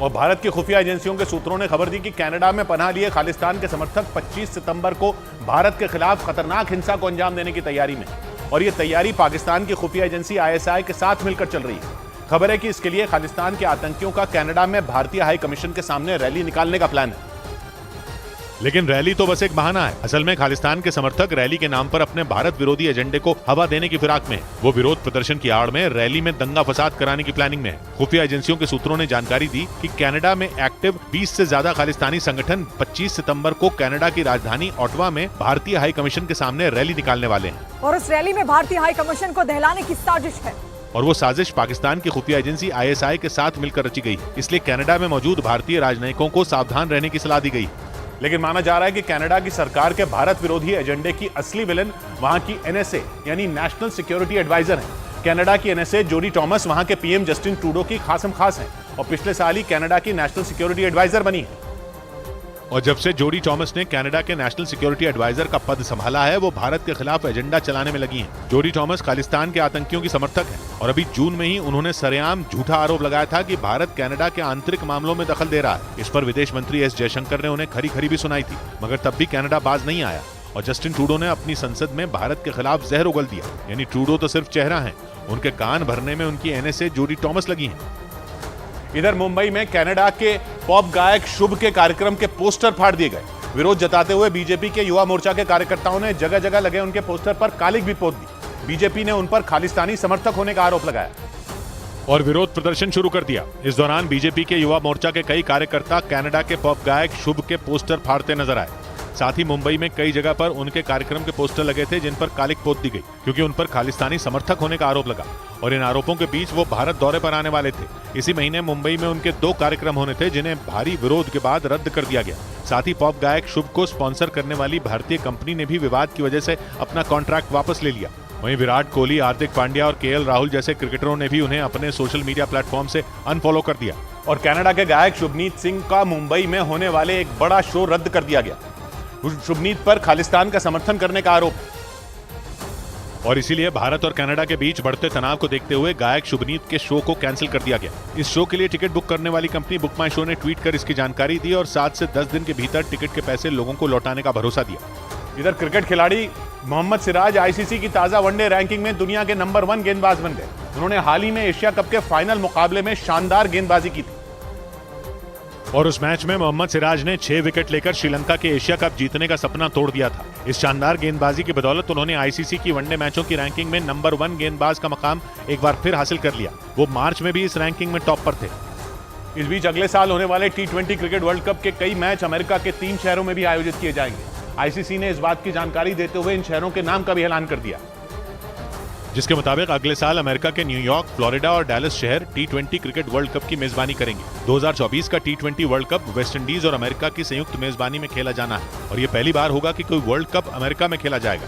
और भारत की खुफिया एजेंसियों के सूत्रों ने खबर दी कि कनाडा में पनाह लिए खालिस्तान के समर्थक 25 सितंबर को भारत के खिलाफ खतरनाक हिंसा को अंजाम देने की तैयारी में, और यह तैयारी पाकिस्तान की खुफिया एजेंसी ISI के साथ मिलकर चल रही है। खबर है कि इसके लिए खालिस्तान के आतंकियों का कनाडा में भारतीय हाई कमीशन के सामने रैली निकालने का प्लान है। लेकिन रैली तो बस एक बहाना है। असल में खालिस्तान के समर्थक रैली के नाम पर अपने भारत विरोधी एजेंडे को हवा देने की फिराक में है। वो विरोध प्रदर्शन की आड़ में रैली में दंगा फसाद कराने की प्लानिंग में है। खुफिया एजेंसियों के सूत्रों ने जानकारी दी कि कनाडा में एक्टिव 20 से ज्यादा खालिस्तानी संगठन 25 सितंबर को कनाडा की राजधानी ऑटवा में भारतीय हाई कमीशन के सामने रैली निकालने वाले हैं। और उस रैली में भारतीय हाई कमीशन को दहलाने की साजिश है। और वो साजिश पाकिस्तान की खुफिया एजेंसी ISI के साथ मिलकर रची गई। इसलिए कनाडा में मौजूद भारतीय राजनयिकों को सावधान रहने की सलाह दी गई। लेकिन माना जा रहा है कि कनाडा की सरकार के भारत विरोधी एजेंडे की असली विलन वहां की NSA यानी नेशनल सिक्योरिटी एडवाइजर है। कनाडा की NSA जोडी टॉमस वहां के PM जस्टिन ट्रूडो की खासम खास है और पिछले साल ही कनाडा की नेशनल सिक्योरिटी एडवाइजर बनी है। और जब से जोडी टॉमस ने कनाडा के नेशनल सिक्योरिटी एडवाइजर का पद संभाला है, वो भारत के खिलाफ एजेंडा चलाने में लगी हैं। जोडी टॉमस खालिस्तान के आतंकियों की समर्थक हैं और अभी जून में ही उन्होंने सरेआम झूठा आरोप लगाया था कि भारत कनाडा के आंतरिक मामलों में दखल दे रहा है। इस पर विदेश मंत्री S जयशंकर ने उन्हें खरी खरी भी सुनाई थी, मगर तब भी कनाडा बाज नहीं आया और जस्टिन ट्रूडो ने अपनी संसद में भारत के खिलाफ जहर उगल दिया। यानी ट्रूडो तो सिर्फ चेहरा है, उनके कान भरने में उनकी NSA जोडी टॉमस लगी है। इधर मुंबई में कनाडा के पॉप गायक शुभ के कार्यक्रम के पोस्टर फाड़ दिए गए। विरोध जताते हुए बीजेपी के युवा मोर्चा के कार्यकर्ताओं ने जगह जगह लगे उनके पोस्टर पर कालिक भी पोत दी। बीजेपी ने उन पर खालिस्तानी समर्थक होने का आरोप लगाया और विरोध प्रदर्शन शुरू कर दिया। इस दौरान बीजेपी के युवा मोर्चा के कई कार्यकर्ता कनाडा के पॉप गायक शुभ के पोस्टर फाड़ते नजर आए। साथ ही मुंबई में कई जगह पर उनके कार्यक्रम के पोस्टर लगे थे जिन पर कालिक पोत दी गई, क्योंकि उन पर खालिस्तानी समर्थक होने का आरोप लगा। और इन आरोपों के बीच वो भारत दौरे पर आने वाले थे। इसी महीने मुंबई में उनके 2 कार्यक्रम होने थे जिन्हें भारी विरोध के बाद रद्द कर दिया गया। साथ ही पॉप गायक शुभ को स्पॉन्सर करने वाली भारतीय कंपनी ने भी विवाद की वजह से अपना कॉन्ट्रैक्ट वापस ले लिया। वहीं विराट कोहली, हार्दिक पांड्या और KL राहुल जैसे क्रिकेटरों ने भी उन्हें अपने सोशल मीडिया प्लेटफॉर्म से अनफॉलो कर दिया। और कनाडा के गायक शुभनीत सिंह का मुंबई में होने वाले एक बड़ा शो रद्द कर दिया गया। शुभनीत पर खालिस्तान का समर्थन करने का आरोप है और इसीलिए भारत और कनाडा के बीच बढ़ते तनाव को देखते हुए गायक शुभनीत के शो को कैंसिल कर दिया गया। इस शो के लिए टिकट बुक करने वाली कंपनी बुक माई शो ने ट्वीट कर इसकी जानकारी दी और 7 से 10 दिन के भीतर टिकट के पैसे लोगों को लौटाने का भरोसा दिया। इधर क्रिकेट खिलाड़ी मोहम्मद सिराज ICC की ताजा वनडे रैंकिंग में दुनिया के नंबर 1 गेंदबाज बन गए। उन्होंने हाल ही में एशिया कप के फाइनल मुकाबले में शानदार गेंदबाजी की थी और उस मैच में मोहम्मद सिराज ने 6 विकेट लेकर श्रीलंका के एशिया कप जीतने का सपना तोड़ दिया था। इस शानदार गेंदबाजी की बदौलत उन्होंने ICC की वनडे मैचों की रैंकिंग में नंबर 1 गेंदबाज का मकाम एक बार फिर हासिल कर लिया। वो मार्च में भी इस रैंकिंग में टॉप पर थे। इस बीच अगले साल होने वाले T20 क्रिकेट वर्ल्ड कप के कई मैच अमेरिका के 3 शहरों में भी आयोजित किए जाएंगे। ICC ने इस बात की जानकारी देते हुए इन शहरों के नाम का भी ऐलान कर दिया, जिसके मुताबिक अगले साल अमेरिका के न्यूयॉर्क, फ्लोरिडा और डैलस शहर T20 क्रिकेट वर्ल्ड कप की मेजबानी करेंगे। 2024 का T20 world cup West Indies और अमेरिका की संयुक्त मेजबानी में खेला जाना है और ये पहली बार होगा कि कोई वर्ल्ड कप अमेरिका में खेला जाएगा।